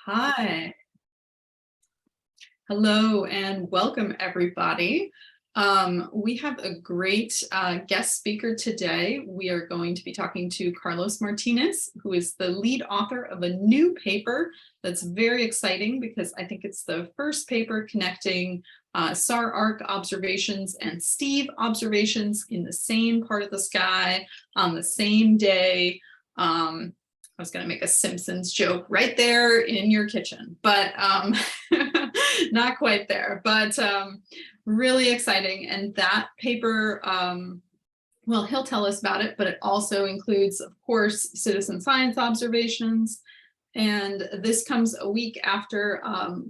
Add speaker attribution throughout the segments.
Speaker 1: Hi. Hello and welcome everybody. We have a great guest speaker today. We are going to be talking to Carlos Martinez, who is the lead author of a new paper that's very exciting because I think it's the first paper connecting SAR arc observations and Steve observations in the same part of the sky on the same day. I was going to make a Simpsons joke right there in your kitchen, but not quite there, but really exciting. And that paper, well, he'll tell us about it, but it also includes, of course, citizen science observations. And this comes a week after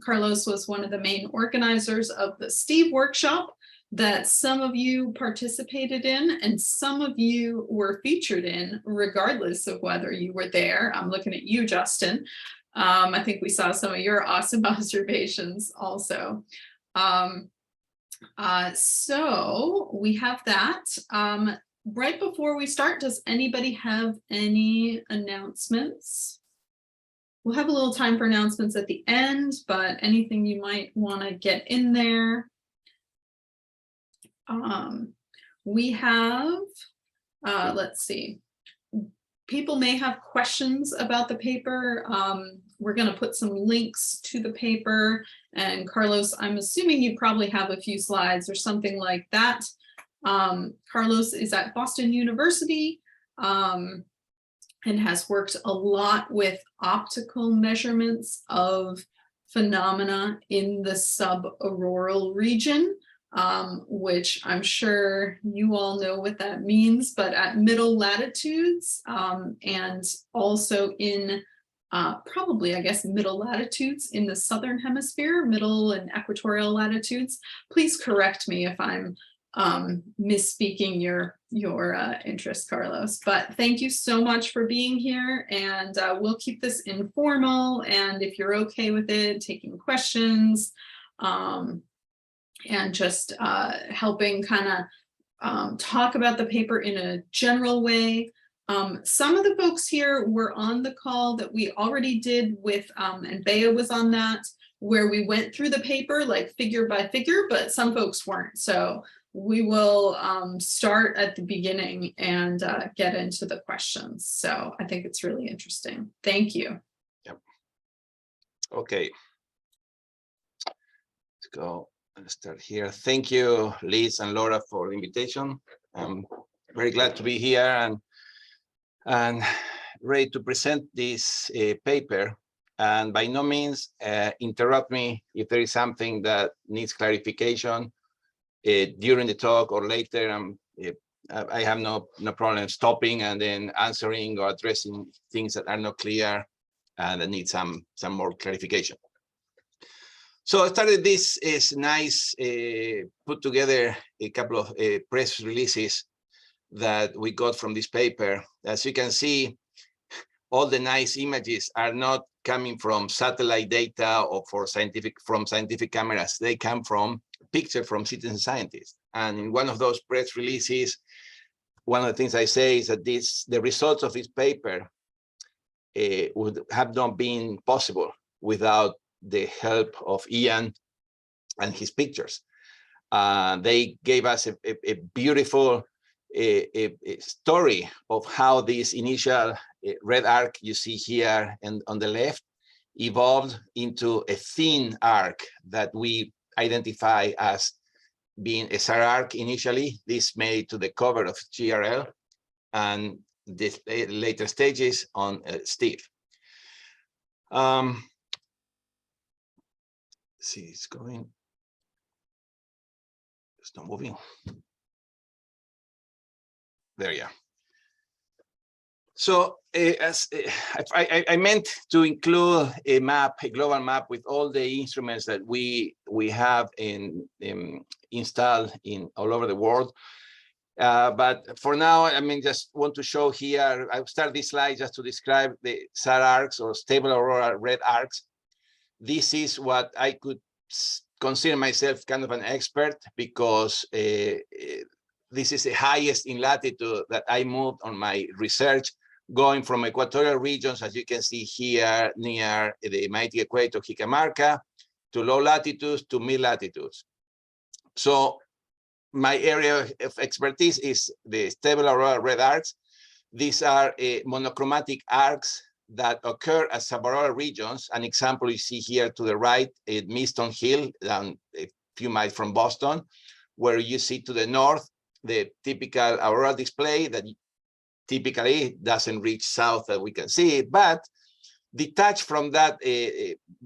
Speaker 1: Carlos was one of the main organizers of the Steve workshop that some of you participated in and some of you were featured in, regardless of whether you were there. I'm looking at you, Justin. I think we saw some of your awesome observations also. So we have that. Right before we start, does anybody have any announcements? We'll have a little time for announcements at the end, but anything you might want to get in there. We have, let's see, people may have questions about the paper. We're going to put some links to the paper, and Carlos, I'm assuming you probably have a few slides or something like that. Carlos is at Boston University and has worked a lot with optical measurements of phenomena in the sub-auroral region. Which I'm sure you all know what that means, but at middle latitudes and also in probably, I guess, middle latitudes in the southern hemisphere, middle and equatorial latitudes. Please correct me if I'm misspeaking your interest, Carlos, but thank you so much for being here, and we'll keep this informal, and if you're okay with it, taking questions, and just helping kind of talk about the paper in a general way. Some of the folks here were on the call that we already did with, and Bea was on that, where we went through the paper like figure by figure, but some folks weren't. So we will start at the beginning and get into the questions. So I think it's really interesting. Thank you.
Speaker 2: Yep. Okay. Let's go. Let's start here. Thank you, Liz and Laura, for the invitation. I'm very glad to be here and ready to present this paper. And by no means interrupt me if there is something that needs clarification during the talk or later. I have no problem stopping and then answering or addressing things that are not clear and that need some more clarification. So I started this is nice, put together a couple of press releases that we got from this paper. As you can see, all the nice images are not coming from satellite data or from scientific cameras. They come from pictures from citizen scientists. And in one of those press releases, one of the things I say is that the results of this paper would have not been possible without the help of Ian and his pictures. They gave us a beautiful story of how this initial red arc you see here and on the left evolved into a thin arc that we identify as being a SAR arc initially. This made it to the cover of GRL and the later stages on Steve. See, it's going, it's not moving. There you are. So as I meant to include a map, a global map with all the instruments that we have installed all over the world. But for now, I mean, just want to show here, I'll start this slide just to describe the SAR arcs or stable aurora red arcs. This is what I could consider myself kind of an expert because this is the highest in latitude that I moved on my research going from equatorial regions, as you can see here near the mighty equator, Jicamarca, to low latitudes to mid latitudes. So my area of expertise is the stable aurora red arcs. These are monochromatic arcs that occur as subaurora regions. An example you see here to the right at Miston Hill, down a few miles from Boston, where you see to the north the typical aurora display that typically doesn't reach south that we can see, but detached from that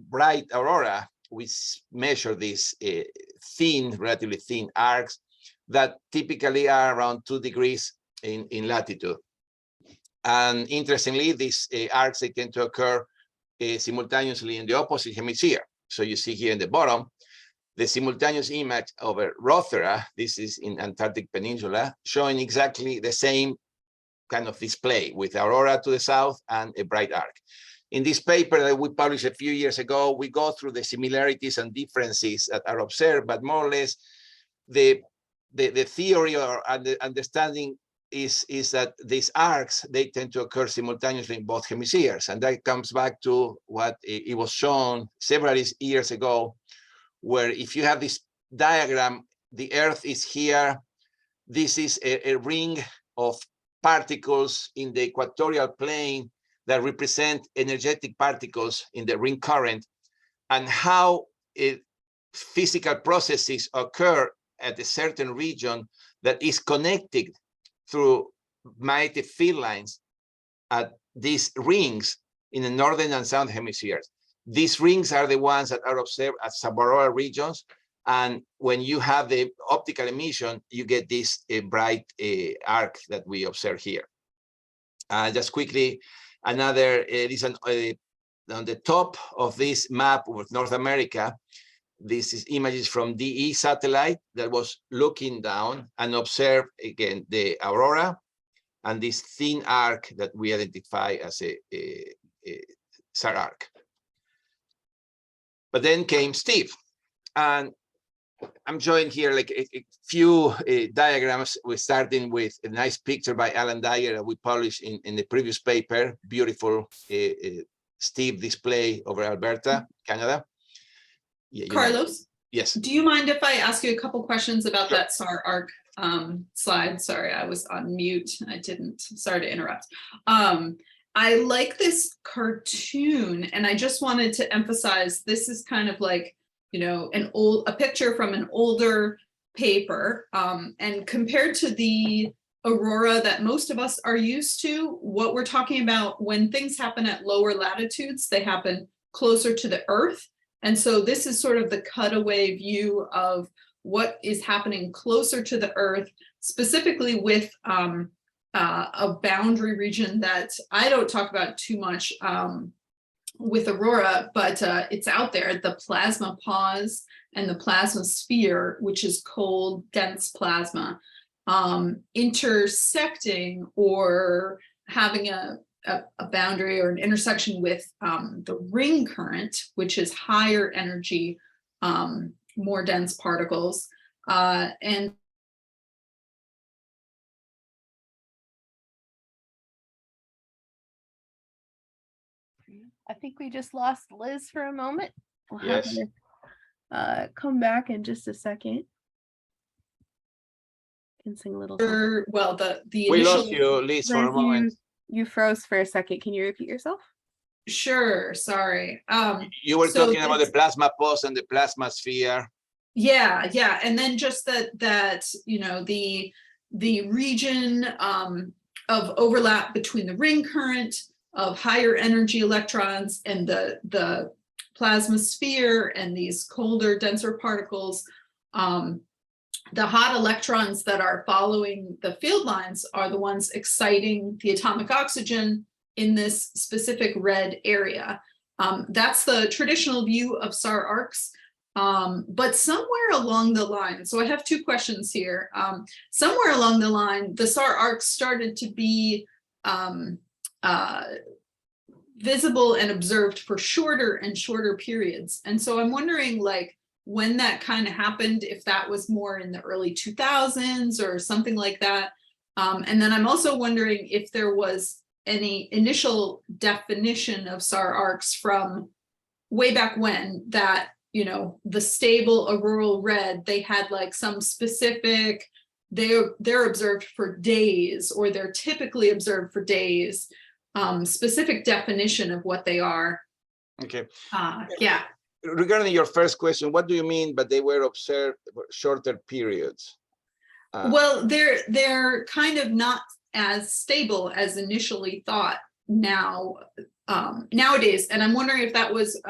Speaker 2: bright aurora, we measure these thin, relatively thin arcs that typically are around 2 degrees in latitude. And interestingly, these arcs, they tend to occur simultaneously in the opposite hemisphere. So you see here in the bottom, the simultaneous image of a Rothera, this is in Antarctic Peninsula, showing exactly the same kind of display with aurora to the south and a bright arc. In this paper that we published a few years ago, we go through the similarities and differences that are observed, but more or less the theory or the understanding is that these arcs, they tend to occur simultaneously in both hemispheres. And that comes back to what it was shown several years ago, where if you have this diagram, the Earth is here. This is a ring of particles in the equatorial plane that represent energetic particles in the ring current, and how physical processes occur at a certain region that is connected through magnetic field lines at these rings in the northern and southern hemispheres. These rings are the ones that are observed as subaurora regions, and when you have the optical emission, you get this bright arc that we observe here. Just quickly, another is on the top of this map of North America. This is images from DE satellite that was looking down and observed again the aurora and this thin arc that we identify as a SAR arc. But then came Steve, and I'm showing here like a few diagrams. We're starting with a nice picture by Alan Dyer that we published in the previous paper, beautiful Steve display over Alberta, Canada. Yeah,
Speaker 1: Carlos?
Speaker 2: Yes.
Speaker 1: Do you mind if I ask you a couple questions about that SAR arc slide? Sorry, I was on mute. Sorry to interrupt. I like this cartoon, and I just wanted to emphasize this is kind of like, you know, a picture from an older paper, and compared to the aurora that most of us are used to, what we're talking about when things happen at lower latitudes, they happen closer to the Earth. And so this is sort of the cutaway view of what is happening closer to the Earth, specifically with a boundary region that I don't talk about too much with aurora, but it's out there, the plasma pause and the plasma sphere, which is cold, dense plasma, intersecting or having a boundary or an intersection with the ring current, which is higher energy, more dense particles. And
Speaker 3: I think we just lost Liz for a moment. We'll have
Speaker 2: Yes.
Speaker 3: her come back in just a second. Can sing a little song.
Speaker 1: well, the
Speaker 2: We
Speaker 1: initial,
Speaker 2: lost you, Liz, for a
Speaker 3: Liz,
Speaker 2: moment.
Speaker 3: you froze for a second. Can you repeat yourself?
Speaker 1: sure, sorry.
Speaker 2: You were
Speaker 1: so
Speaker 2: talking about the plasma pulse and the plasma sphere.
Speaker 1: Yeah, and then just that you know, the region of overlap between the ring current of higher energy electrons and the plasma sphere and these colder, denser particles. The hot electrons that are following the field lines are the ones exciting the atomic oxygen in this specific red area. That's the traditional view of SAR arcs. But somewhere along the line, so I have two questions here. Somewhere along the line, the SAR arcs started to be visible and observed for shorter and shorter periods. And so I'm wondering, like, when that kind of happened, if that was more in the early 2000s or something like that. And then I'm also wondering if there was any initial definition of SAR arcs from way back when, that, you know, the stable auroral red, they had like some specific, they're observed for days, or they're typically observed for days, specific definition of what they are.
Speaker 2: Okay.
Speaker 1: Yeah.
Speaker 2: Regarding your first question, what do you mean, but they were observed for shorter periods?
Speaker 1: Well, they're kind of not as stable as initially thought nowadays. And I'm wondering if that was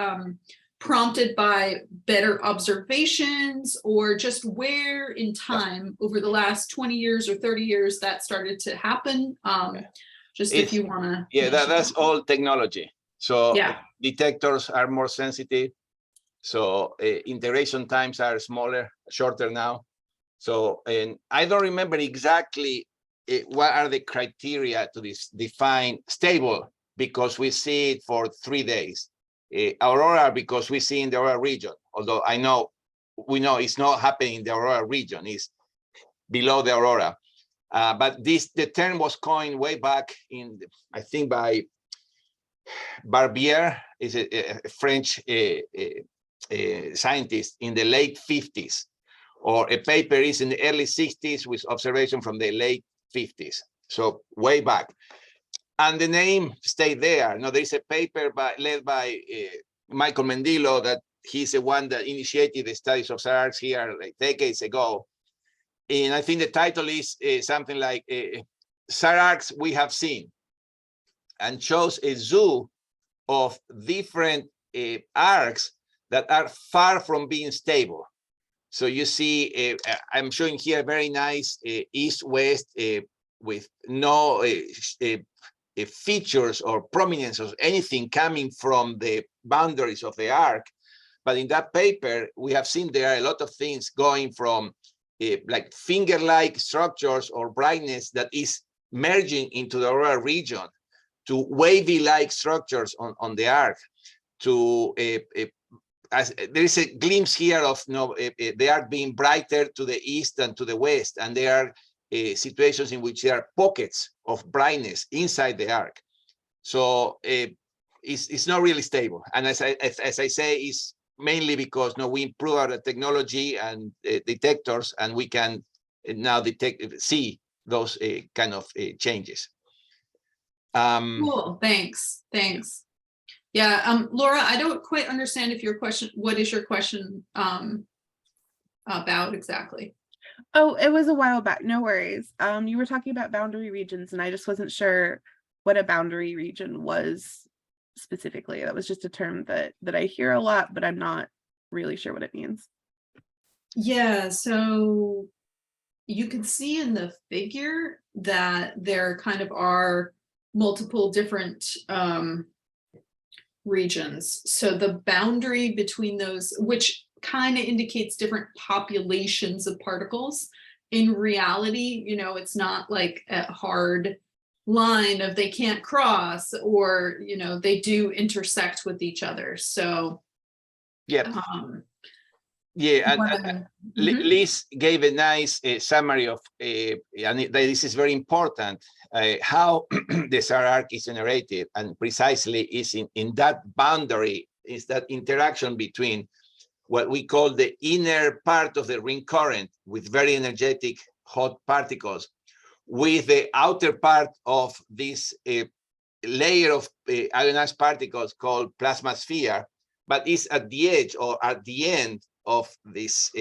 Speaker 1: prompted by better observations, or just where in time over the last 20 years or 30 years that started to happen. Just if you want to.
Speaker 2: Yeah, that's all technology. So
Speaker 1: yeah,
Speaker 2: detectors are more sensitive. So integration times are smaller, shorter now. So, and I don't remember exactly what are the criteria to define stable, because we see it for 3 days. Aurora, because we see in the Aurora region, although we know it's not happening in the Aurora region, it's below the Aurora. But the term was coined way back in, I think by Barbier, is a French scientist in the late 50s, or a paper is in the early 60s with observation from the late 50s. So way back. And the name stayed there. Now, there is a paper led by Michael Mendilo, that he's the one that initiated the studies of SARs here like decades ago. And I think the title is something like SARs we have seen, and shows a zoo of different arcs that are far from being stable. So you see, I'm showing here a very nice east-west with no features or prominence of anything coming from the boundaries of the arc. But in that paper, we have seen there are a lot of things going from like finger-like structures or brightness that is merging into the Aurora region, to wavy-like structures on the arc, to there is a glimpse here of the arc being brighter to the east and to the west, and there are situations in which there are pockets of brightness inside the arc. So it's not really stable. And as I say, it's mainly because we improve our technology and detectors, and we can now see those kind of changes.
Speaker 1: Cool. Thanks. Yeah, Laura, I don't quite understand if your question, what is your question about exactly?
Speaker 3: Oh, it was a while back. No worries. You were talking about boundary regions, and I just wasn't sure what a boundary region was specifically. That was just a term that I hear a lot, but I'm not really sure what it means.
Speaker 1: Yeah, so you can see in the figure that there kind of are multiple different regions. So the boundary between those, which kind of indicates different populations of particles. In reality, it's not like a hard line of they can't cross, or, they do intersect with each other. So
Speaker 2: yeah. Liz gave a nice summary of, and this is very important, how the SAR arc is generated, and precisely is in that boundary, is that interaction between what we call the inner part of the ring current with very energetic hot particles, with the outer part of this layer of ionized particles called plasma sphere, but is at the edge or at the end of this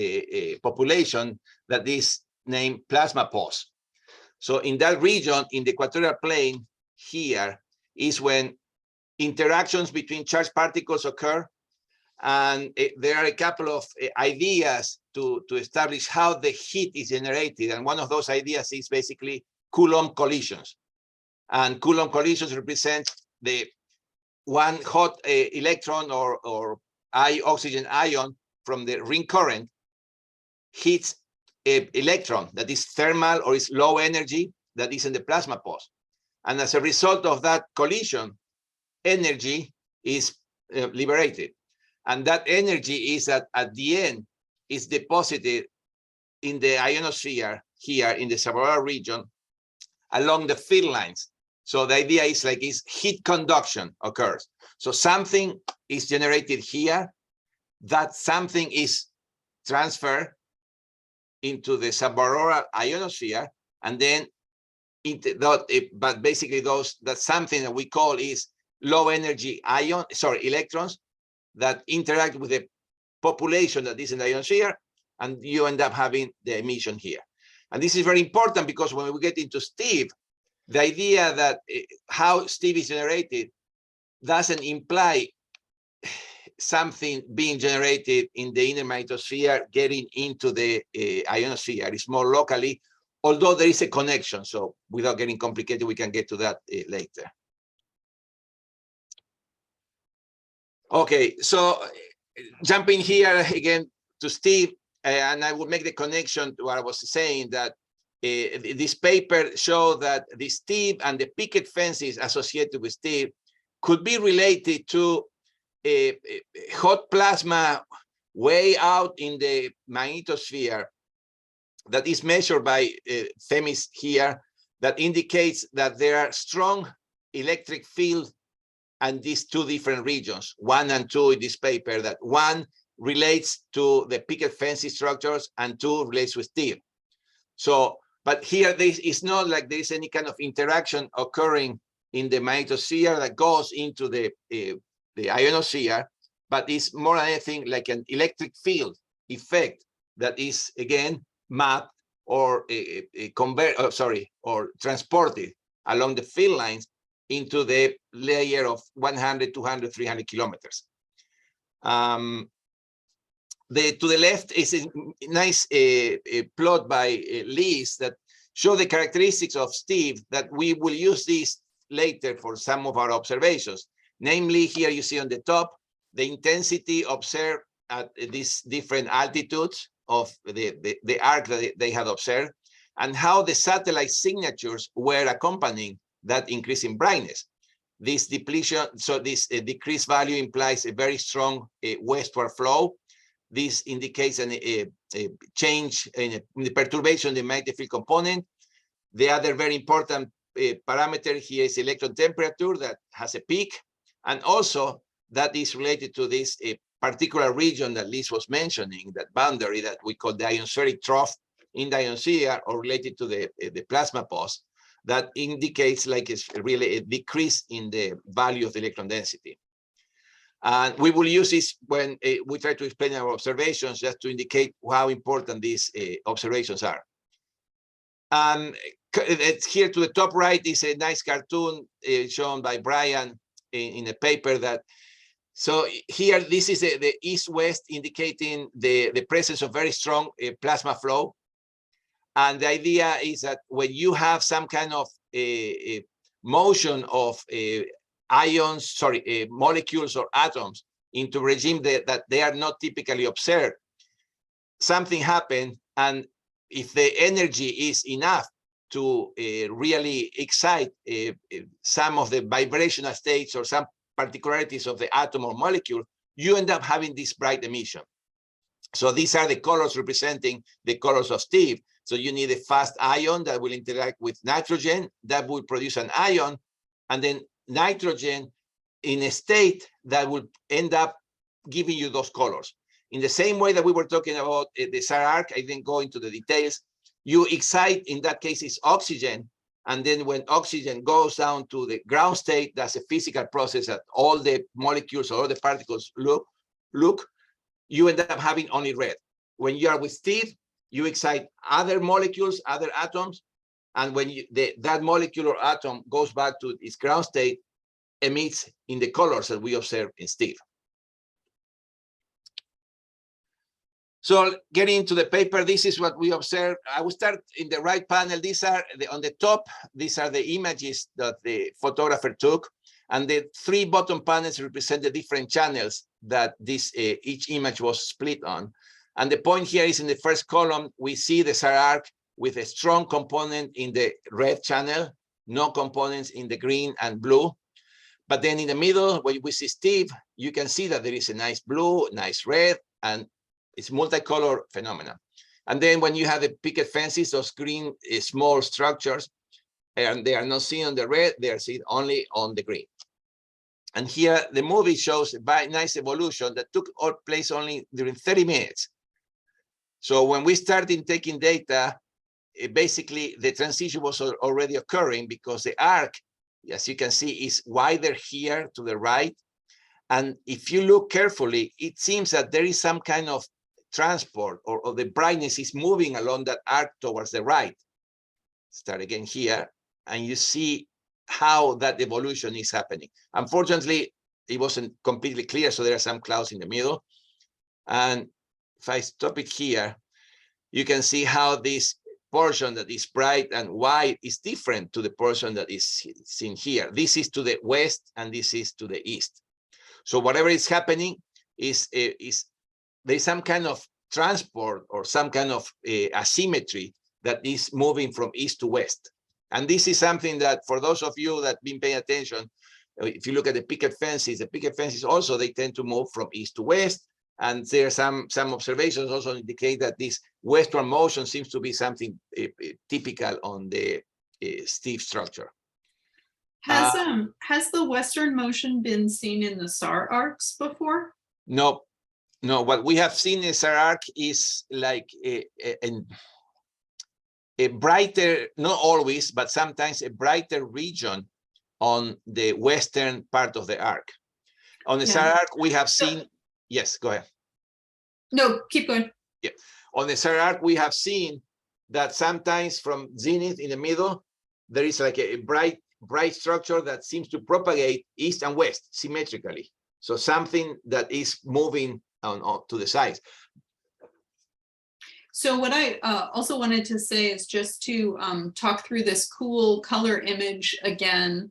Speaker 2: population that is named plasma pause. So in that region, in the equatorial plane here, is when interactions between charged particles occur. And there are a couple of ideas to establish how the heat is generated. And one of those ideas is basically Coulomb collisions. And Coulomb collisions represent the one hot electron or oxygen ion from the ring current hits an electron that is thermal or is low energy that is in the plasma pause. And as a result of that collision, energy is liberated. And that energy is at the end is deposited in the ionosphere here in the subaurora region along the field lines So the idea is like heat conduction occurs. So something is generated here, that something is transferred into the subauroral ionosphere, and then but basically that something that we call is low energy electrons that interact with the population that is in the ionosphere, and you end up having the emission here. And this is very important because when we get into Steve, the idea that how Steve is generated doesn't imply something being generated in the inner magnetosphere getting into the ionosphere. It's more locally, although there is a connection. So without getting complicated, we can get to that later. Okay, so jumping here again to Steve, and I will make the connection to what I was saying, that this paper showed that the Steve and the picket fences associated with Steve could be related to a hot plasma way out in the magnetosphere that is measured by Themis here, that indicates that there are strong electric fields and these two different regions, 1 and 2 in this paper, that 1 relates to the picket fence structures and 2 relates with Steve. So, but here it's not like there is any kind of interaction occurring in the magnetosphere that goes into the ionosphere, but it's more than anything like an electric field effect that is again mapped or transported along the field lines into the layer of 100, 200, 300 kilometers. To the left is a nice plot by Liz that show the characteristics of Steve that we will use this later for some of our observations. Namely, here you see on the top, the intensity observed at these different altitudes of the arc that they had observed, and how the satellite signatures were accompanying that increase in brightness. This depletion, so this decreased value implies a very strong westward flow. This indicates a change in the perturbation in the magnetic field component. The other very important parameter here is electron temperature that has a peak, and also that is related to this particular region that Liz was mentioning, that boundary that we call the ionospheric trough in the ionosphere, or related to the plasma pulse, that indicates like it's really a decrease in the value of the electron density. And we will use this when we try to explain our observations, just to indicate how important these observations are. And it's here to the top right is a nice cartoon shown by Brian in a paper that, so here this is the east-west indicating the presence of very strong plasma flow. And the idea is that when you have some kind of motion of molecules or atoms into regime that they are not typically observed, something happened, and if the energy is enough to really excite some of the vibrational states or some particularities of the atom or molecule, you end up having this bright emission. So these are the colors representing the colors of Steve. So you need a fast ion that will interact with nitrogen, that will produce an ion, and then nitrogen in a state that will end up giving you those colors. In the same way that we were talking about the SAR arc, I didn't go into the details. You excite, in that case, is oxygen. And then when oxygen goes down to the ground state, that's a physical process that all the molecules or all the particles look, you end up having only red. When you are with Steve, you excite other molecules, other atoms, and when that molecule or atom goes back to its ground state, emits in the colors that we observe in Steve. So getting into the paper, this is what we observe. I will start in the right panel. These are on the top. These are the images that the photographer took, and the 3 bottom panels represent the different channels that this each image was split on. And the point here is in the first column, we see the SAR arc with a strong component in the red channel, no components in the green and blue. But then in the middle, when we see Steve, you can see that there is a nice blue, nice red, and it's multicolor phenomena. And then when you have the picket fences, those green small structures, and they are not seen on the red, they are seen only on the green. And here the movie shows a very nice evolution that took place only during 30 minutes. So when we started taking data, basically the transition was already occurring because the arc, as you can see, is wider here to the right. And if you look carefully, it seems that there is some kind of transport or the brightness is moving along that arc towards the right. Start again here, and you see how that evolution is happening. Unfortunately, it wasn't completely clear, so there are some clouds in the middle. And if I stop it here, you can see how this portion that is bright and white is different to the portion that is seen here. This is to the west, and this is to the east. So whatever is happening is there's some kind of transport or some kind of asymmetry that is moving from east to west. And this is something that for those of you that have been paying attention, if you look at the picket fences also, they tend to move from east to west. And there are some observations also indicate that this westward motion seems to be something typical on the Steve structure.
Speaker 1: Has the western motion been seen in the SAR arcs before?
Speaker 2: No. What we have seen in SAR arc is like a brighter, not always, but sometimes a brighter region on the western part of the arc. On the SAR arc, we have seen, yes, go ahead.
Speaker 1: No, keep going.
Speaker 2: Yeah, on the SAR arc, we have seen that sometimes from zenith in the middle, there is like a bright structure that seems to propagate east and west symmetrically. So something that is moving on to the sides.
Speaker 1: So what I also wanted to say is just to talk through this cool color image again,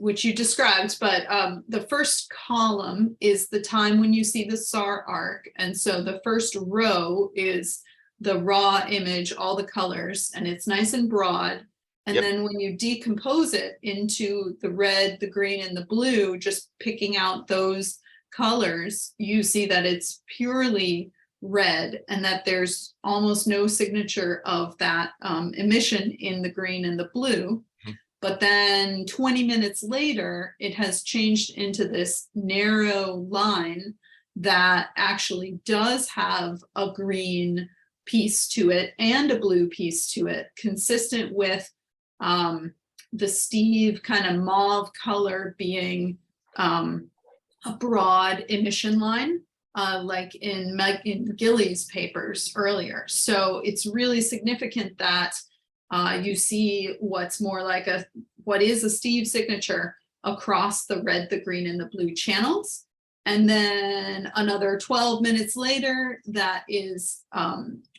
Speaker 1: which you described, but the first column is the time when you see the SAR arc. And so the first row is the raw image, all the colors, and it's nice and broad. And then when you decompose it into the red, the green, and the blue, just picking out those colors, you see that it's purely red and that there's almost no signature of that emission in the green and the blue. But then 20 minutes later, it has changed into this narrow line that actually does have a green piece to it and a blue piece to it, consistent with the Steve kind of mauve color being a broad emission line, like in Gillies' papers earlier. So it's really significant that you see what's more like what is a Steve signature across the red, the green, and the blue channels. And then another 12 minutes later, that is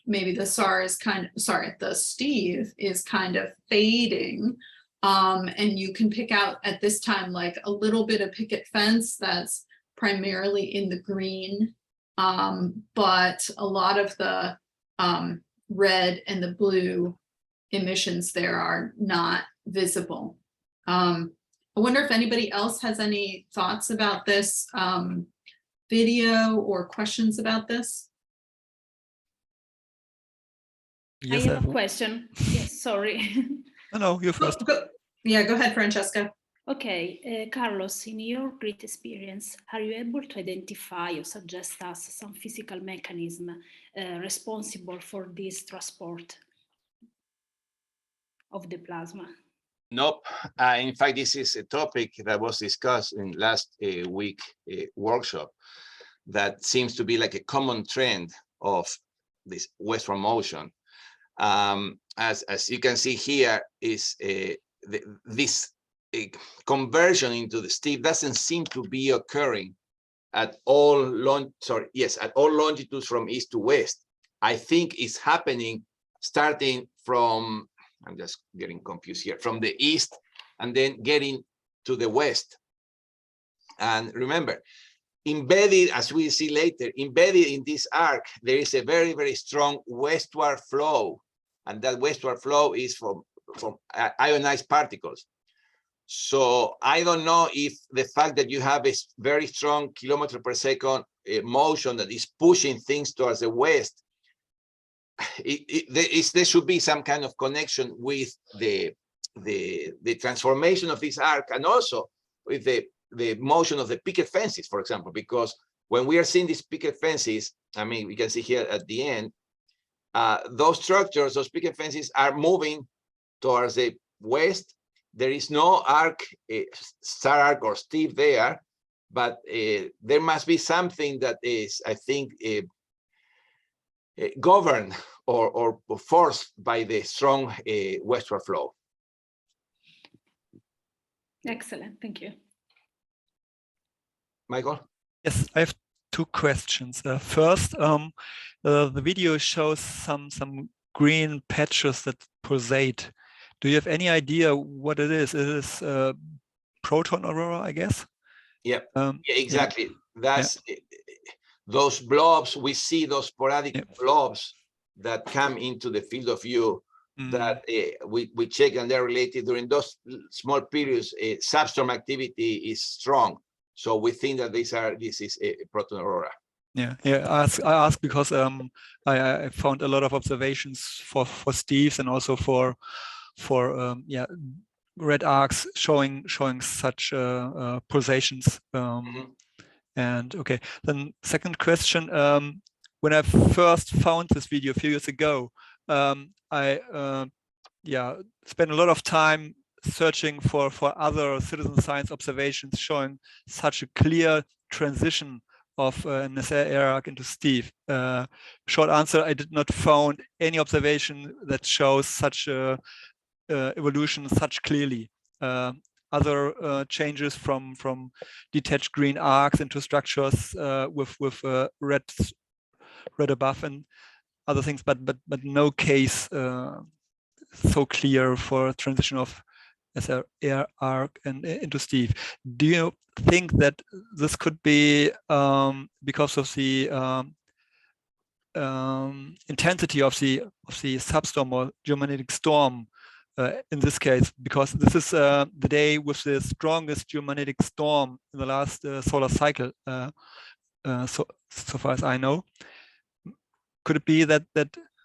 Speaker 1: maybe the SAR is the Steve is kind of fading. And you can pick out at this time like a little bit of picket fence that's primarily in the green, but a lot of the red and the blue emissions there are not visible. I wonder if anybody else has any thoughts about this video or questions about this.
Speaker 4: Yes, I have a question. Yes, sorry.
Speaker 5: No, you first.
Speaker 1: Yeah, go ahead, Francesca.
Speaker 4: Okay, Carlos, in your great experience, are you able to identify or suggest us some physical mechanism responsible for this transport of the plasma?
Speaker 2: Nope. In fact, this is a topic that was discussed in last week workshop that seems to be like a common trend of this westward motion. As you can see here is this conversion into the Steve doesn't seem to be occurring at all longitudes from east to west. I think it's happening starting from, I'm just getting confused here, from the east and then getting to the west. And remember, embedded, as we see later, embedded in this arc, there is a very, very strong westward flow. And that westward flow is from ionized particles. So I don't know if the fact that you have a very strong kilometer per second motion that is pushing things towards the west, there should be some kind of connection with the the transformation of this arc, and also with the motion of the picket fences, for example, because when we are seeing these picket fences, I mean, we can see here at the end, those structures, those picket fences are moving towards the west. There is no arc, SAR arc or Steve there, but there must be something that is, I think, governed or forced by the strong westward flow.
Speaker 4: Excellent, thank you.
Speaker 2: Michael?
Speaker 5: Yes, I have two questions. First, the video shows some green patches that pulsate. Do you have any idea what it is? It is proton aurora, I guess?
Speaker 2: Yeah, yeah, exactly.
Speaker 5: Yeah.
Speaker 2: That's those blobs. We see those sporadic blobs that come into the field of view that we check, and they're related during those small periods. Substorm activity is strong. So we think that this is a proton aurora.
Speaker 5: Yeah. I ask because I found a lot of observations for Steve's and also for red arcs showing such pulsations. And okay, then second question. When I first found this video a few years ago, I spent a lot of time searching for other citizen science observations showing such a clear transition of an SAR arc into Steve. Short answer, I did not found any observation that shows such a evolution such clearly. Other changes from detached green arcs into structures with red above and other things, but no case so clear for transition of SAR arc and into Steve. Do you think that this could be because of the intensity of the substorm or geomagnetic storm in this case, because this is the day with the strongest geomagnetic storm in the last solar cycle, so far as I know? Could it be that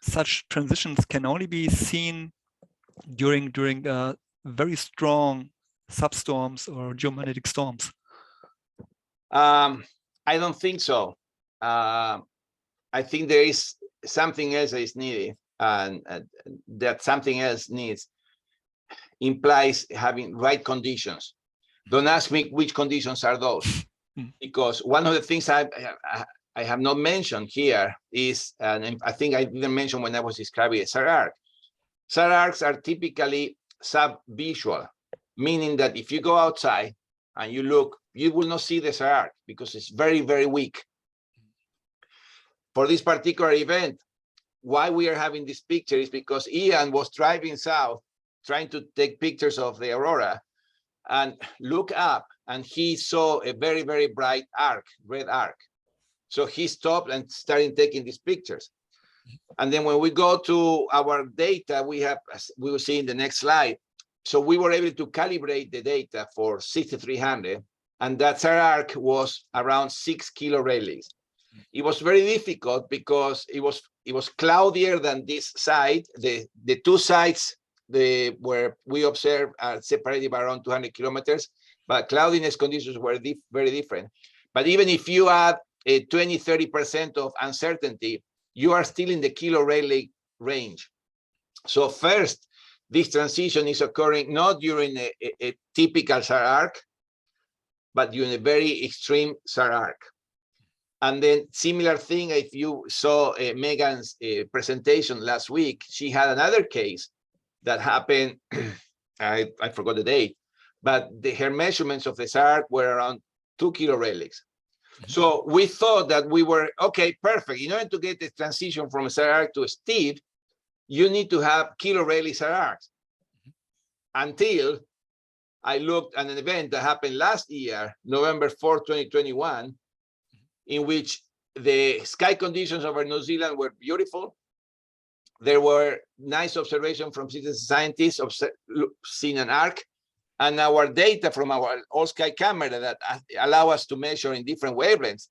Speaker 5: such transitions can only be seen during very strong substorms or geomagnetic storms?
Speaker 2: I don't think so. I think there is something else that is needed, and that something else implies having right conditions. Don't ask me which conditions are those, because one of the things I have not mentioned here is, and I think I didn't mention when I was describing a SAR arc. SAR arcs are typically sub-visual, meaning that if you go outside and you look, you will not see the SAR arc because it's very, very weak. For this particular event, why we are having this picture is because Ian was driving south, trying to take pictures of the aurora, and look up, and he saw a very, very bright arc, red arc. So he stopped and started taking these pictures. And then when we go to our data, we will see in the next slide. So we were able to calibrate the data for 6300, and that SAR arc was around 6 kilorayleigh. It was very difficult because it was cloudier than this side. The two sides where we observed are separated by around 200 kilometers, but cloudiness conditions were very different. But even if you add a 20–30% of uncertainty, you are still in the kilorayleigh range. So first, this transition is occurring not during a typical SAR arc, but during a very extreme SAR arc. And then similar thing, if you saw Megan's presentation last week, she had another case that happened, I forgot the date, but her measurements of the SAR arc were around 2 kilorayleigh. So we thought that we were, okay, perfect. In order to get the transition from SAR arc to Steve, you need to have kilorayleigh SAR arcs. Until I looked at an event that happened last year, November 4, 2021, in which the sky conditions over New Zealand were beautiful. There were nice observations from citizen scientists seeing an arc. And our data from our all-sky camera that allow us to measure in different wavelengths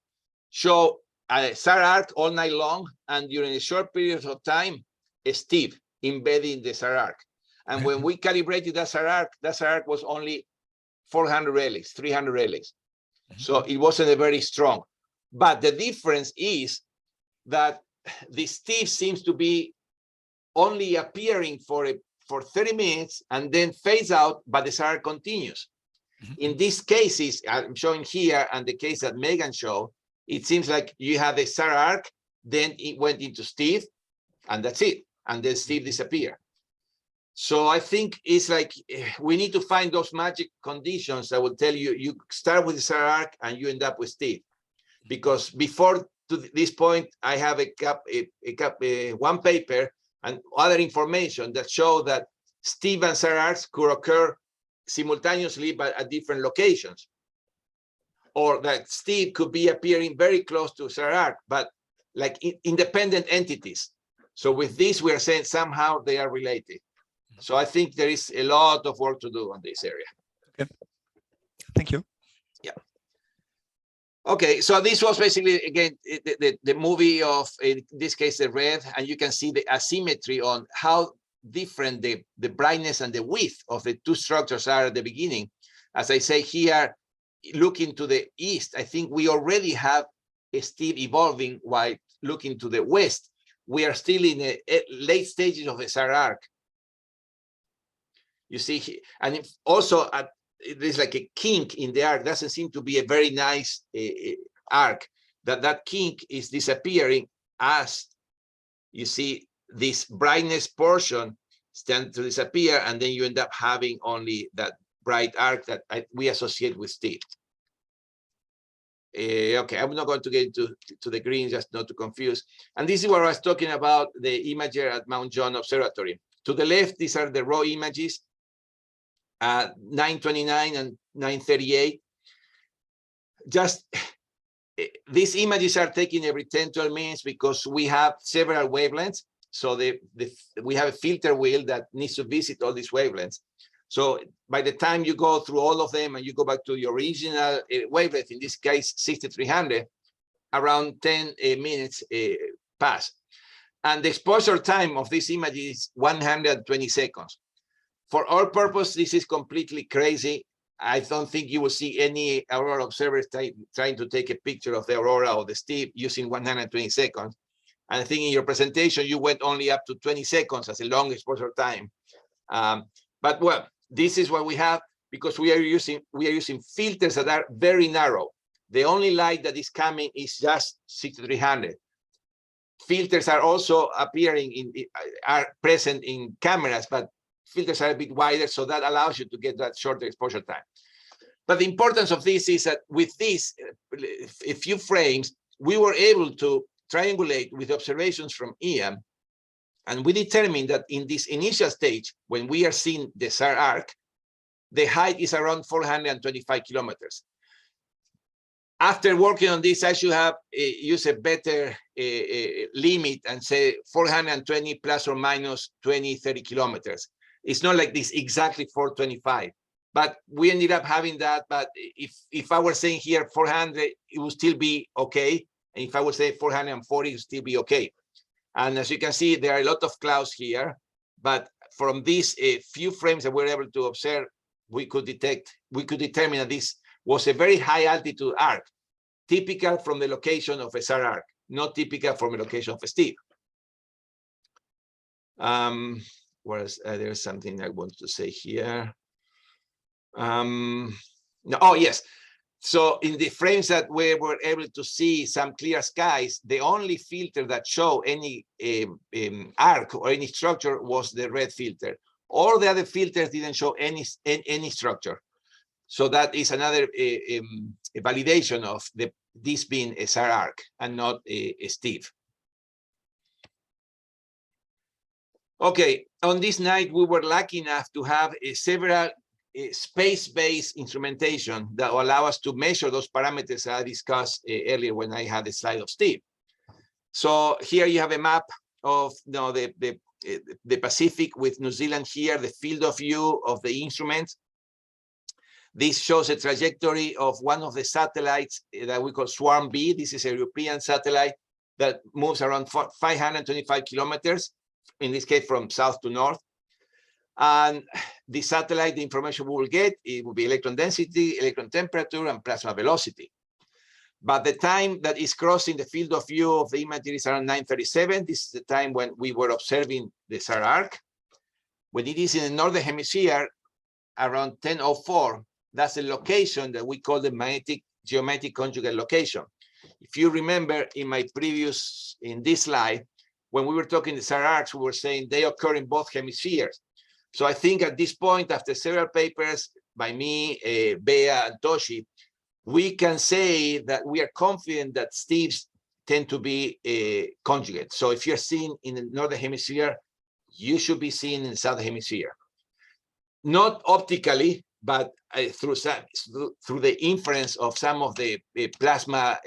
Speaker 2: show a SAR arc all night long, and during a short period of time, a Steve embedded in the SAR arc. And when we calibrated that SAR arc was only 400 relics, 300 relics. So it wasn't a very strong. But the difference is that the Steve seems to be only appearing for 30 minutes and then fades out, but the SAR continues. In these cases, I'm showing here, and the case that Megan showed, it seems like you have a SAR arc, then it went into Steve, and that's it. And then Steve disappeared. So I think it's like we need to find those magic conditions that will tell you, you start with the SAR arc and you end up with Steve. Because before to this point, I have one paper and other information that show that Steve and SAR arcs could occur simultaneously but at different locations. Or that Steve could be appearing very close to SAR arc, but like independent entities. So with this, we are saying somehow they are related. So I think there is a lot of work to do on this area.
Speaker 5: Okay, thank you.
Speaker 2: Yeah. Okay, so this was basically, again, the movie of, in this case, the red, and you can see the asymmetry on how different the brightness and the width of the two structures are at the beginning. As I say here, looking to the east, I think we already have a Steve evolving, while looking to the west, we are still in the late stages of the SAR arc. You see, and also there's like a kink in the arc. Doesn't seem to be a very nice arc. That kink is disappearing as you see this brightness portion stand to disappear, and then you end up having only that bright arc that we associate with Steve. Okay, I'm not going to get into the green, just not to confuse. And this is what I was talking about, the imager at Mount John Observatory. To the left, these are the raw images. 929 and 938. Just these images are taken every 10-12 minutes because we have several wavelengths. So we have a filter wheel that needs to visit all these wavelengths. So by the time you go through all of them and you go back to your original wavelength, in this case 6300, around 10 minutes pass. And the exposure time of this image is 120 seconds. For our purpose, this is completely crazy. I don't think you will see any Aurora observers trying to take a picture of the Aurora or the Steve using 120 seconds. And I think in your presentation, you went only up to 20 seconds as a long exposure time. But well, this is what we have because we are using filters that are very narrow. The only light that is coming is just 6300. Filters are also appearing are present in cameras, but filters are a bit wider, so that allows you to get that shorter exposure time. But the importance of this is that with this, a few frames, we were able to triangulate with observations from EM, and we determined that in this initial stage, when we are seeing the SAR arc, the height is around 425 kilometers. After working on this, I should have used a better limit and say 420 plus or minus 20, 30 kilometers. It's not like this exactly 425, but we ended up having that. But if I were saying here 400, it would still be okay. And if I would say 440, it would still be okay. And as you can see, there are a lot of clouds here. But from these few frames that we're able to observe, we could determine that this was a very high altitude arc, typical from the location of a SAR arc, not typical from the location of a Steve. Whereas there's something I want to say here. No, oh, yes. So in the frames that we were able to see some clear skies, the only filter that showed any arc or any structure was the red filter. All the other filters didn't show any structure. So that is another a validation of this being a SAR arc and not a Steve. Okay, on this night, we were lucky enough to have several space-based instrumentation that will allow us to measure those parameters I discussed earlier when I had the slide of Steve. So here you have a map of the Pacific with New Zealand here, the field of view of the instruments. This shows a trajectory of one of the satellites that we call Swarm B. This is a European satellite that moves around 525 kilometers, in this case from south to north. And the satellite, the information we will get, it will be electron density, electron temperature, and plasma velocity. But the time that is crossing the field of view of the image is around 9:37. This is the time when we were observing the SAR arc. When it is in the northern hemisphere, around 10:04, that's the location that we call the magnetic geometric conjugate location. If you remember in this slide, when we were talking the SAR arcs, we were saying they occur in both hemispheres. So I think at this point, after several papers by me, Bea, and Toshi, we can say that we are confident that STEVs tend to be conjugate. So if you're seen in the northern hemisphere, you should be seen in the southern hemisphere. Not optically, but through the inference of some of the plasma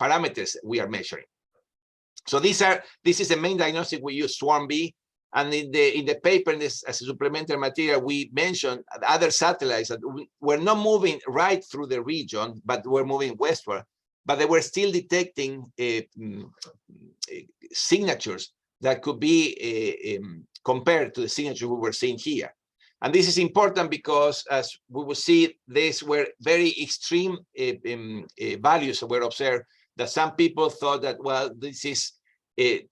Speaker 2: parameters we are measuring. So this is the main diagnostic we use, swarm B. And in the paper, as a supplementary material, we mentioned other satellites that were not moving right through the region, but were moving westward. But they were still detecting signatures that could be compared to the signature we were seeing here. And this is important because, as we will see, these were very extreme values that were observed, that some people thought that, well, this is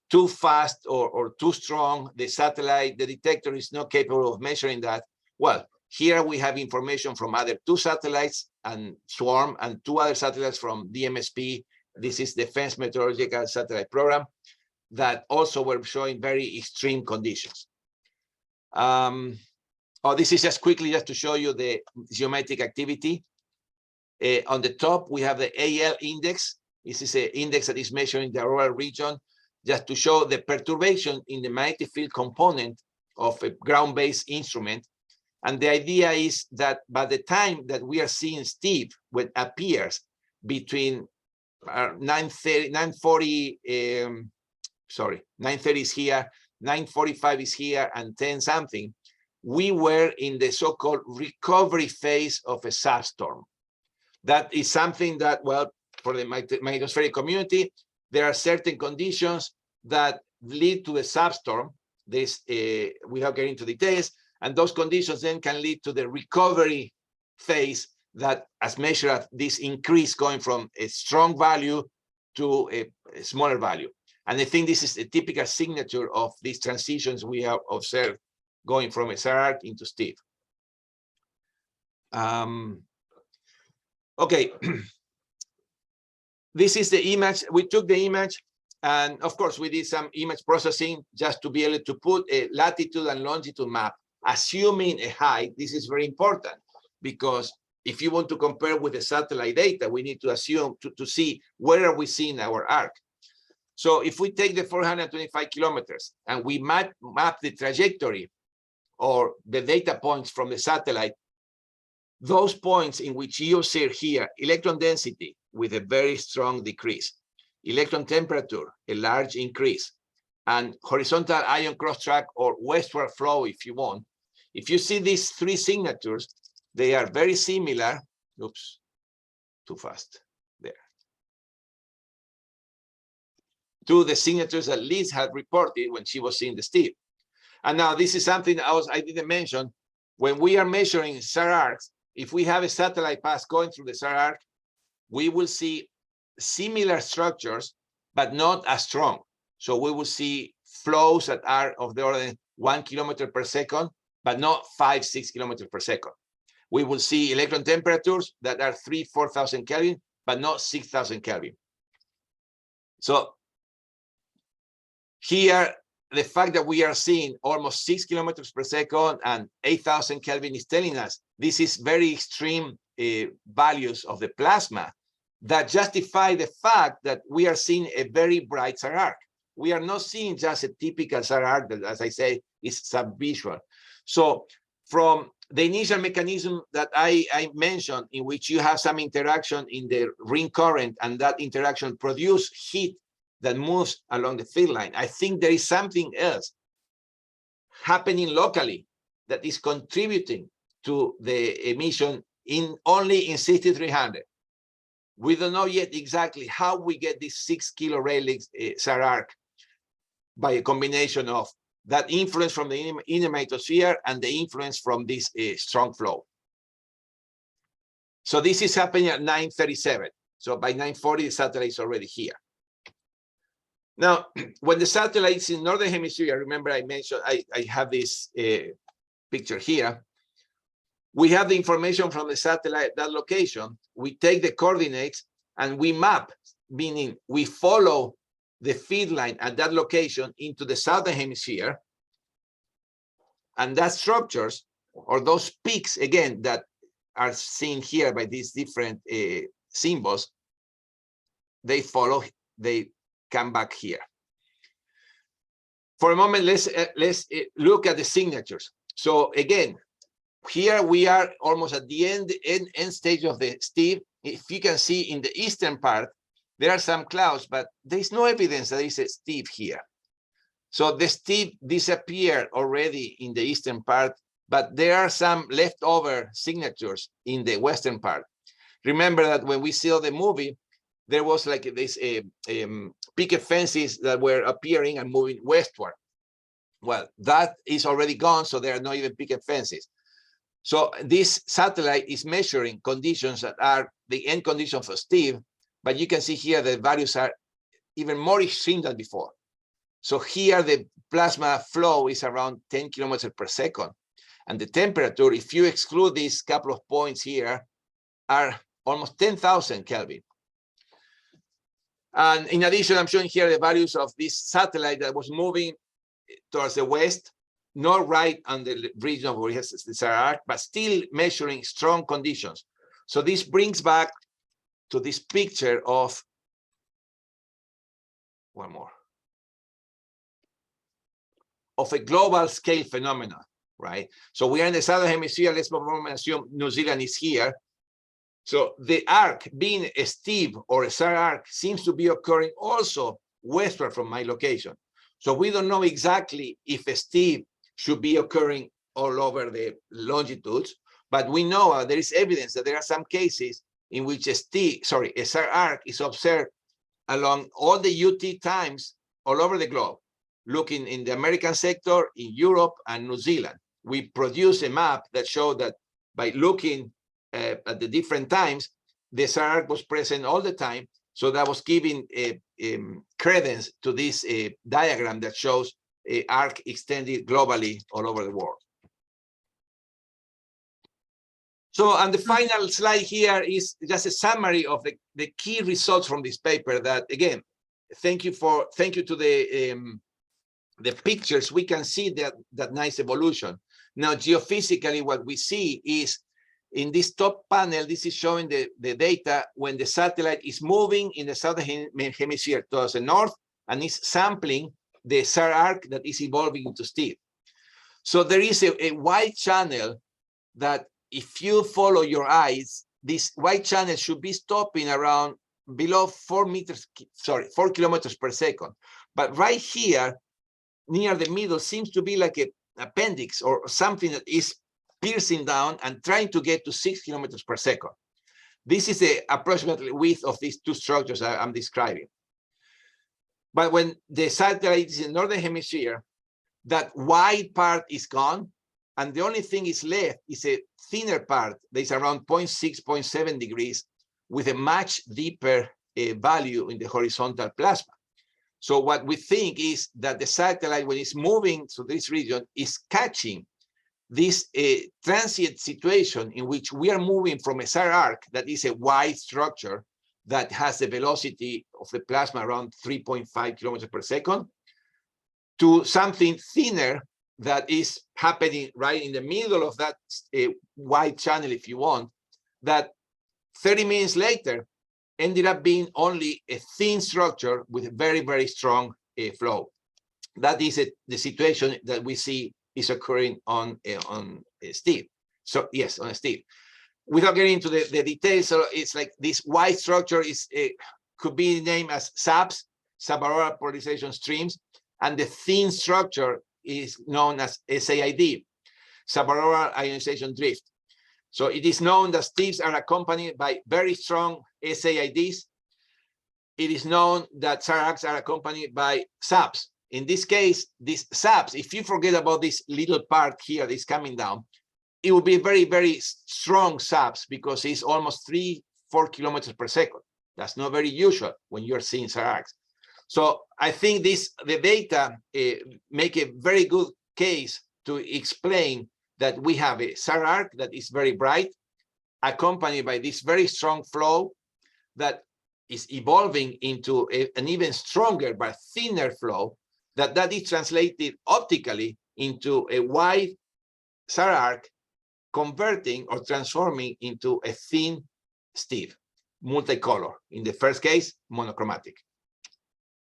Speaker 2: too fast or too strong. The satellite, the detector is not capable of measuring that. Well, here we have information from other 2 satellites and swarm, and 2 other satellites from DMSP. This is Defense Meteorological Satellite Program, that also were showing very extreme conditions. This is just quickly just to show you the geometric activity. On the top, we have the AL index. This is an index that is measuring the auroral region, just to show the perturbation in the magnetic field component of a ground-based instrument. And the idea is that by the time that we are seeing STEVE, what appears between 9:30 is here, 9:45 is here, and 10 something, we were in the so-called recovery phase of a substorm. That is something that, well, for the magnetospheric community, there are certain conditions that lead to a substorm. This, without getting into details, and those conditions then can lead to the recovery phase that, as measured as this increase going from a strong value to a smaller value. And I think this is a typical signature of these transitions we have observed going from a SAR arc into STEVE. Okay, this is the image. We took the image, and of course, we did some image processing just to be able to put a latitude and longitude map, assuming a height. This is very important, because if you want to compare with the satellite data, we need to assume to see where are we seeing our arc. So if we take the 425 kilometers and we map the trajectory or the data points from the satellite, those points in which you see here, electron density with a very strong decrease, electron temperature, a large increase, and horizontal ion cross-track or westward flow, if you want. If you see these 3 signatures, they are very similar. Oops, too fast there. To the signatures that Liz had reported when she was seeing the STEVE. And now this is something I didn't mention. When we are measuring SAR arcs, if we have a satellite path going through the SAR arc, we will see similar structures, but not as strong. So we will see flows that are of the order of 1 kilometer per second, but not 5-6 kilometers per second. We will see electron temperatures that are 3,000-4,000 Kelvin, but not 6,000 Kelvin. So here, the fact that we are seeing almost 6 kilometers per second and 8,000 Kelvin is telling us this is very extreme values of the plasma that justify the fact that we are seeing a very bright SAR arc. We are not seeing just a typical SAR arc that, as I say, is subvisual. So from the initial mechanism that I mentioned, in which you have some interaction in the ring current, and that interaction produces heat that moves along the field line, I think there is something else happening locally that is contributing to the emission only in 6300. We don't know yet exactly how we get this 6 kilo Rayleigh SAR arc by a combination of that influence from the inner magnetosphere and the influence from this strong flow. So this is happening at 9:37. So by 9:40, the satellite is already here. Now, when the satellite is in northern hemisphere, remember I mentioned I have this picture here. We have the information from the satellite, that location. We take the coordinates and we map, meaning we follow the feed line at that location into the southern hemisphere. And that structures, or those peaks, again, that are seen here by these different symbols, they follow, they come back here. For a moment, let's look at the signatures. So again, here we are almost at the end stage of the Steve. If you can see in the eastern part, there are some clouds, but there's no evidence that there is a Steve here. So the Steve disappeared already in the eastern part, but there are some leftover signatures in the western part. Remember that when we saw the movie, there was like this picket fences that were appearing and moving westward. Well, that is already gone, so there are not even picket fences. So this satellite is measuring conditions that are the end conditions for Steve, but you can see here the values are even more extreme than before. So here the plasma flow is around 10 kilometers per second. And the temperature, if you exclude these couple of points here, are almost 10,000 Kelvin. And in addition, I'm showing here the values of this satellite that was moving towards the west, not right on the region where it has the SAR arc, but still measuring strong conditions. So this brings back to this picture of, one more, of a global scale phenomenon, right? So we are in the southern hemisphere. Let's assume New Zealand is here. So the arc, being a Steve or a SAR arc, seems to be occurring also westward from my location. So we don't know exactly if a Steve should be occurring all over the longitudes, but we know there is evidence that there are some cases in which a SAR arc is observed along all the UT times all over the globe, looking in the American sector, in Europe and New Zealand. We produce a map that showed that by looking at the different times, the SAR arc was present all the time. So that was giving credence to this diagram that shows an arc extended globally all over the world. So, and the final slide here is just a summary of the key results from this paper that, again, thank you to the pictures. We can see that nice evolution. Now, geophysically, what we see is in this top panel, this is showing the data when the satellite is moving in the southern hemisphere towards the north and is sampling the SAR arc that is evolving into Steve. So there is a white channel that if you follow your eyes, this white channel should be stopping around below 4 kilometers per second. But right here, near the middle, seems to be like an appendix or something that is piercing down and trying to get to 6 kilometers per second. This is the approximately width of these two structures I'm describing. But when the satellite is in the northern hemisphere, that wide part is gone, and the only thing is left is a thinner part that is around 0.6, 0.7 degrees with a much deeper value in the horizontal plasma. So what we think is that the satellite, when it's moving to this region, is catching this transient situation in which we are moving from a SAR arc that is a wide structure that has the velocity of the plasma around 3.5 kilometers per second to something thinner that is happening right in the middle of that wide channel, if you want, that 30 minutes later ended up being only a thin structure with a very, very strong flow. That is the situation that we see is occurring on Steve. So yes, on Steve. Without getting into the details, so it's like this wide structure is could be named as SAPs, subaurora polarization streams, and the thin structure is known as SAID, subaurora ionization drift. So it is known that Steves are accompanied by very strong SAIDs. It is known that SAR arcs are accompanied by SAPs. in this case, these SAPs, if you forget about this little part here, this coming down, it will be very, very strong SAPs because it's almost 3-4 kilometers per second. That's not very usual when you're seeing SAR arcs. So I think the data make a very good case to explain that we have a SAR arc that is very bright, accompanied by this very strong flow that is evolving into an even stronger but thinner flow that is translated optically into a wide SAR arc, converting or transforming into a thin Steve, multicolor. In the first case, monochromatic.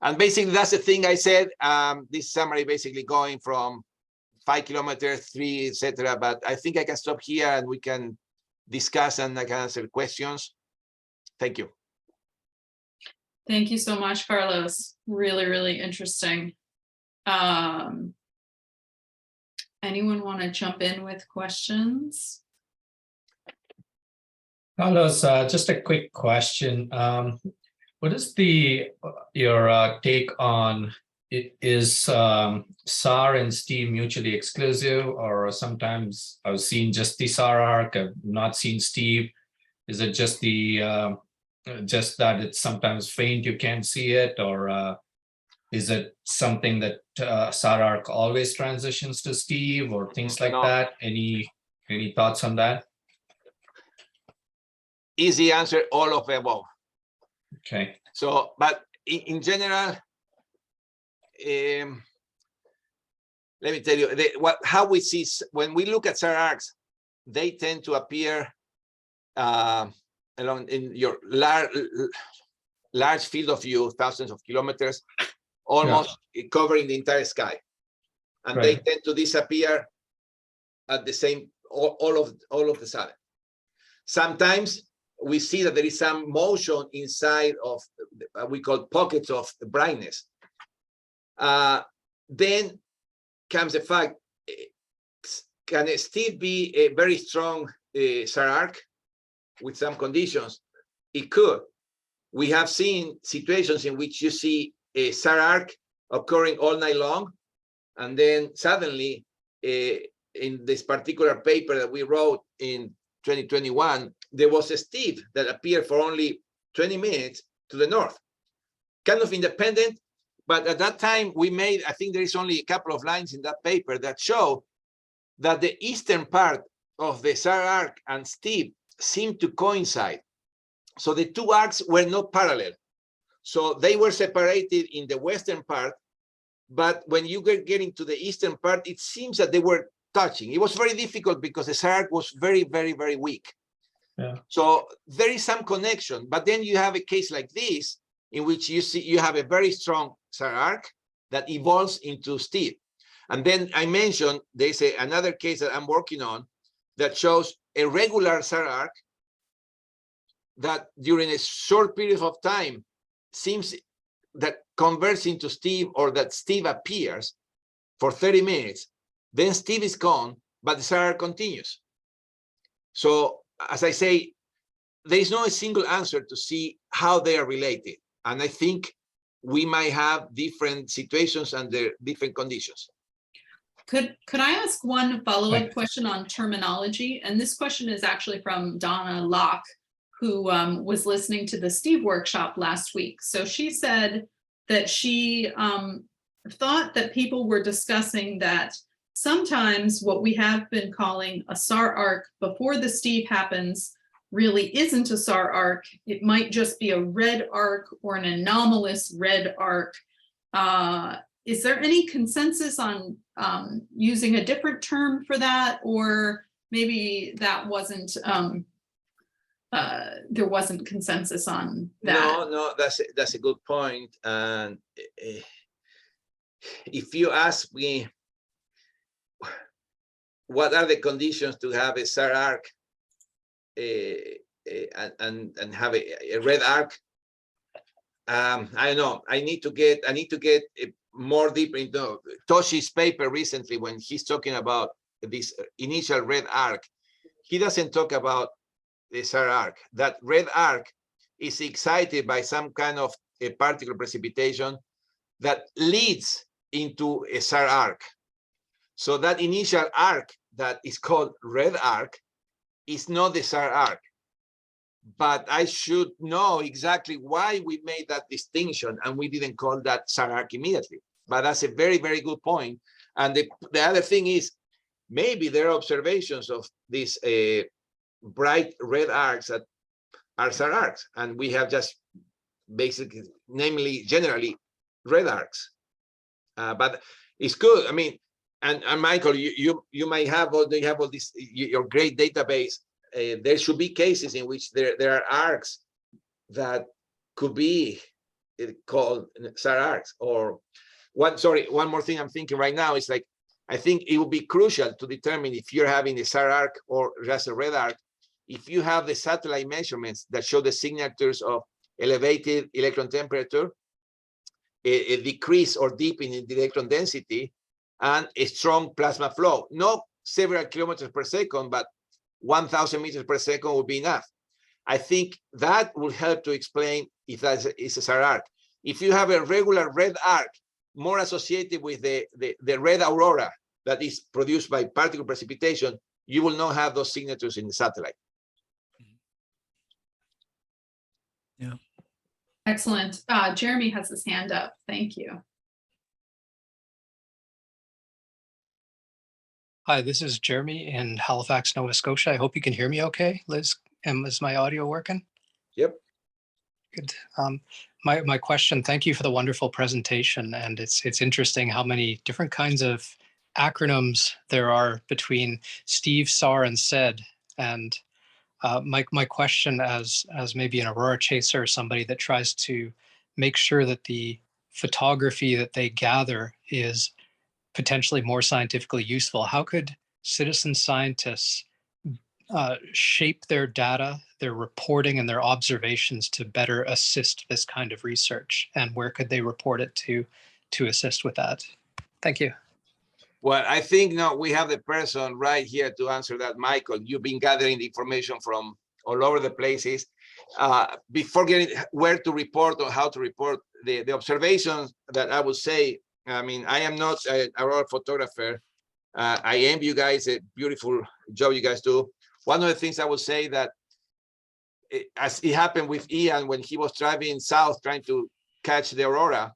Speaker 2: And basically, that's the thing I said. This summary basically going from 5 kilometers, 3, etc. But I think I can stop here and we can discuss and I can answer questions. Thank you.
Speaker 1: Thank you so much, Carlos. Really, really interesting. Anyone want to jump in with questions?
Speaker 6: Carlos, just a quick question. What is your take on it? Is SAR and Steve mutually exclusive, or sometimes I've seen just the SAR arc, I've not seen Steve? Is it just just that it's sometimes faint, you can't see it, or is it something that SAR arc always transitions to Steve, or things like that? Any thoughts on that?
Speaker 2: Easy answer, all of the above.
Speaker 6: Okay.
Speaker 2: So, but in general, let me tell you how we see when we look at SAR arcs, they tend to appear along in your large field of view, thousands of kilometers, almost covering the entire sky, and they tend to disappear at the same all of the sudden. Sometimes we see that there is some motion inside of we call pockets of brightness. Then comes the fact: can it still be a very strong SAR arc with some conditions? It could. We have seen situations in which you see a SAR arc occurring all night long, and then suddenly, in this particular paper that we wrote in 2021, there was a Steve that appeared for only 20 minutes to the north, kind of independent. But at that time, we made, I think there is only a couple of lines in that paper that show that the eastern part of the SAR arc and Steve seemed to coincide. So the two arcs were not parallel. So they were separated in the western part, but when you get into the eastern part, it seems that they were touching. It was very difficult because the SAR arc was very, very, very weak. Yeah. So there is some connection, but then you have a case like this in which you have a very strong SAR arc that evolves into Steve. And then I mentioned there's another case that I'm working on that shows a regular SAR arc that during a short period of time seems that converts into Steve, or that Steve appears for 30 minutes. Then Steve is gone, but the SAR arc continues. So as I say, there is no single answer to see how they are related. And I think we might have different situations under different conditions.
Speaker 1: Could I ask one follow-up question on terminology? And this question is actually from Donna Locke, who was listening to the Steve workshop last week. So she said that she thought that people were discussing that sometimes what we have been calling a SAR arc before the Steve happens really isn't a SAR arc. It might just be a red arc or an anomalous red arc. Is there any consensus on using a different term for that, or maybe that wasn't there wasn't consensus on that?
Speaker 2: No, that's a good point. And if you ask me, what are the conditions to have a SAR arc and have a red arc? I don't know. I need to get more deep into Toshi's paper recently when he's talking about this initial red arc. He doesn't talk about the SAR arc. That red arc is excited by some kind of a particle precipitation that leads into a SAR arc. So that initial arc that is called red arc is not the SAR arc. But I should know exactly why we made that distinction and we didn't call that SAR arc immediately. But that's a very, very good point. And the other thing is, maybe there are observations of these bright red arcs that are SAR arcs, and we have just basically, namely, generally, red arcs. But it's good. I mean, and Michael, you might have all this your great database. There should be cases in which there are arcs that could be called SAR arcs. Or one more thing I'm thinking right now is like, I think it would be crucial to determine if you're having a SAR arc or just a red arc, if you have the satellite measurements that show the signatures of elevated electron temperature, a decrease or deepening in the electron density, and a strong plasma flow. Not several kilometers per second, but 1,000 meters per second would be enough. I think that will help to explain if that is a SAR arc. If you have a regular red arc, more associated with the red aurora that is produced by particle precipitation, you will not have those signatures in the satellite.
Speaker 5: Yeah.
Speaker 1: Excellent. Jeremy has his hand up. Thank you.
Speaker 7: Hi, this is Jeremy in Halifax, Nova Scotia. I hope you can hear me okay. Liz, is my audio working?
Speaker 2: Yep.
Speaker 7: Good. My question, thank you for the wonderful presentation. And it's interesting how many different kinds of acronyms there are between Steve, SAR, and SED. And my question as maybe an Aurora chaser or somebody that tries to make sure that the photography that they gather is potentially more scientifically useful, how could citizen scientists shape their data, their reporting, and their observations to better assist this kind of research? And where could they report it to assist with that? Thank you.
Speaker 2: Well, I think now we have the person right here to answer that, Michael. You've been gathering the information from all over the places. Before getting where to report or how to report, the observations that I would say, I mean, I am not an Aurora photographer. I envy you guys, a beautiful job you guys do. One of the things I would say that, as it happened with Ian when he was driving south trying to catch the Aurora,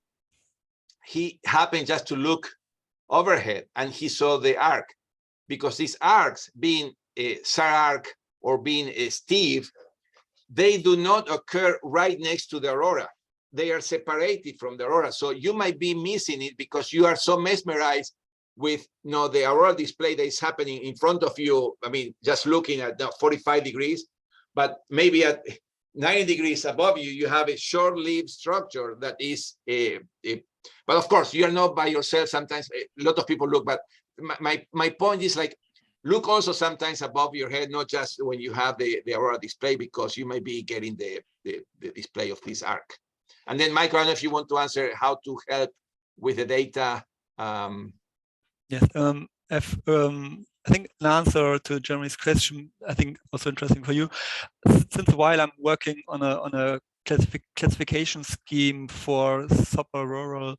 Speaker 2: he happened just to look overhead and he saw the arc, because these arcs, being a SAR arc or being a Steve, they do not occur right next to the Aurora. They are separated from the Aurora. So you might be missing it because you are so mesmerized with the Aurora display that is happening in front of you. I mean, just looking at 45 degrees, but maybe at 90 degrees above you, you have a short-lived structure that is but of course, you are not by yourself. Sometimes a lot of people look, but my point is, like, look also sometimes above your head, not just when you have the Aurora display, because you might be getting the display of this arc. And then, Michael, I don't know if you want to answer how to help with the data.
Speaker 5: Yes, I think an answer to Jeremy's question, I think also interesting for you. Since a while, I'm working on a classification scheme for sub-auroral,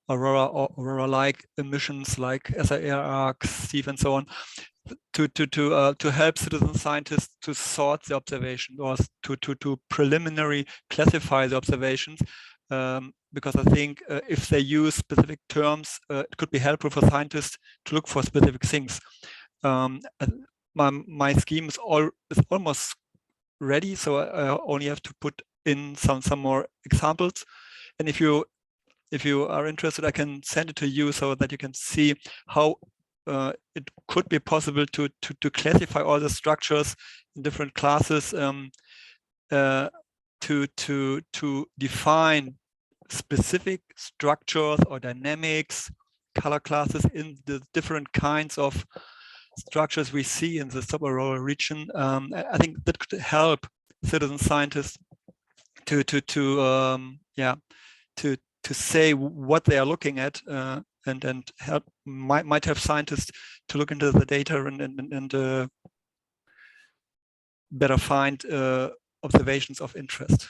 Speaker 5: aurora-like emissions like SAR arcs, Steve, and so on, to help citizen scientists to sort the observation or to preliminary classify the observations. Because I think if they use specific terms, it could be helpful for scientists to look for specific things. My scheme is almost ready, so I only have to put in some more examples. And if you are interested, I can send it to you so that you can see how it could be possible to classify all the structures in different classes, to define specific structures or dynamics, color classes in the different kinds of structures we see in the subaurora region. I think that could help citizen scientists to say what they are looking at, and help might have scientists to look into the data and better find observations of interest.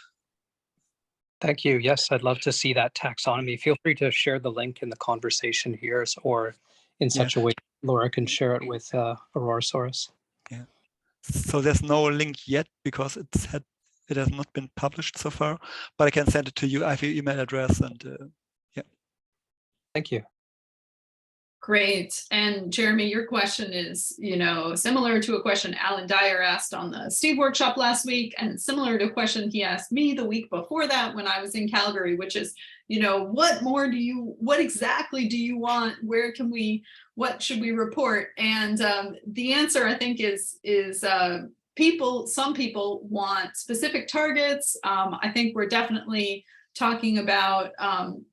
Speaker 7: Thank you. Yes, I'd love to see that taxonomy. Feel free to share the link in the conversation here or in such a way Laura can share it with Aurorasaurus.
Speaker 5: Yeah. So there's no link yet because it has not been published so far, but I can send it to you. I have your email address and yeah.
Speaker 7: Thank you.
Speaker 1: Great. And Jeremy, your question is, similar to a question Alan Dyer asked on the Steve workshop last week, and similar to a question he asked me the week before that when I was in Calgary, which is, what exactly do you want? What should we report? And the answer, I think, is some people want specific targets. I think we're definitely talking about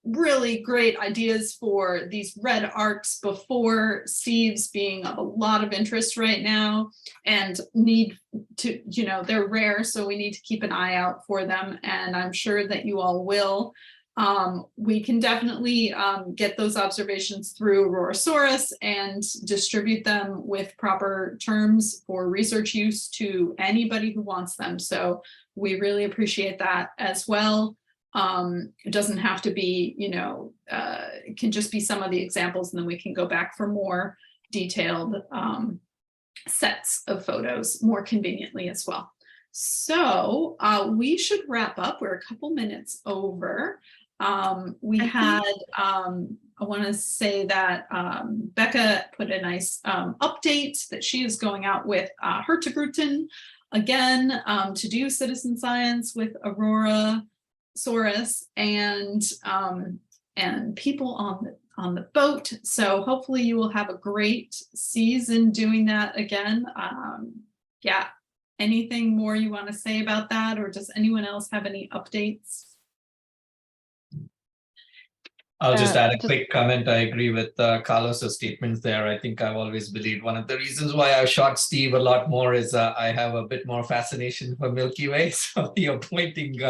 Speaker 1: really great ideas for these red arcs before Steve's being of a lot of interest right now, and need to, they're rare, so we need to keep an eye out for them, and I'm sure that you all will. We can definitely get those observations through Aurorasaurus and distribute them with proper terms for research use to anybody who wants them. So we really appreciate that as well. It doesn't have to be, it can just be some of the examples, and then we can go back for more detailed sets of photos more conveniently as well. So we should wrap up. We're a couple minutes over. I want to say that Becca put a nice update that she is going out with Hertegruten again to do citizen science with Aurorasaurus and people on the boat. So hopefully you will have a great season doing that again. Yeah. Anything more you want to say about that, or does anyone else have any updates?
Speaker 6: I'll just add a quick comment. I agree with Carlos's statements there. I think I've always believed one of the reasons why I shot Steve a lot more is I have a bit more fascination for Milky Way. So you're pointing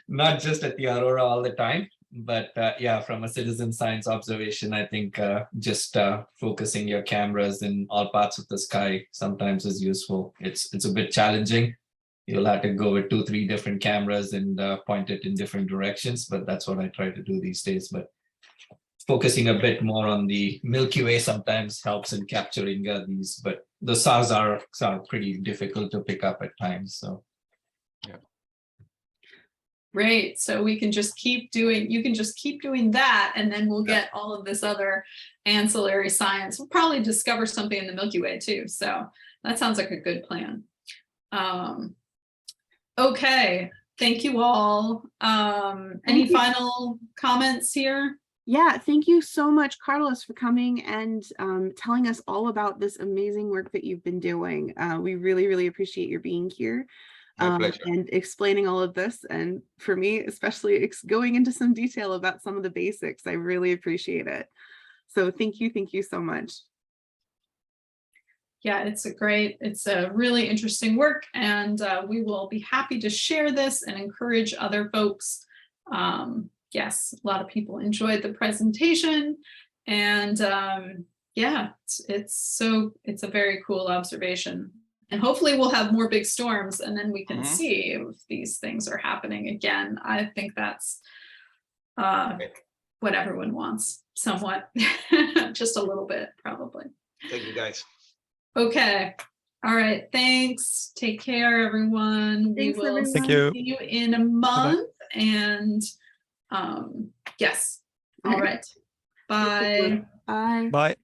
Speaker 6: not just at the Aurora all the time, but yeah, from a citizen science observation, I think just focusing your cameras in all parts of the sky sometimes is useful. It's a bit challenging. You'll have to go with 2-3 different cameras and point it in different directions, but that's what I try to do these days. But focusing a bit more on the Milky Way sometimes helps in capturing these, but the SARs are pretty difficult to pick up at times. So, yeah.
Speaker 1: Great. So we can just keep doing, you can just keep doing that, and then we'll get all of this other ancillary science. We'll probably discover something in the Milky Way too. So that sounds like a good plan. Okay. Thank you all. Any final comments here?
Speaker 3: Yeah, thank you so much, Carlos, for coming and telling us all about this amazing work that you've been doing. We really, really appreciate your being here and explaining all of this. And for me, especially going into some detail about some of the basics, I really appreciate it. So thank you so much.
Speaker 1: Yeah, it's a really interesting work, and we will be happy to share this and encourage other folks. Yes, a lot of people enjoyed the presentation, and yeah, it's a very cool observation. And hopefully we'll have more big storms, and then we can see if these things are happening again. I think that's what everyone wants, somewhat, just a little bit, probably.
Speaker 2: Thank you, guys.
Speaker 1: Okay. All right. Thanks. Take care, everyone.
Speaker 3: Thanks,
Speaker 1: we will
Speaker 3: everyone.
Speaker 5: Thank you.
Speaker 1: see you in a month. And yes. All right. Bye.
Speaker 3: Bye.
Speaker 5: Bye.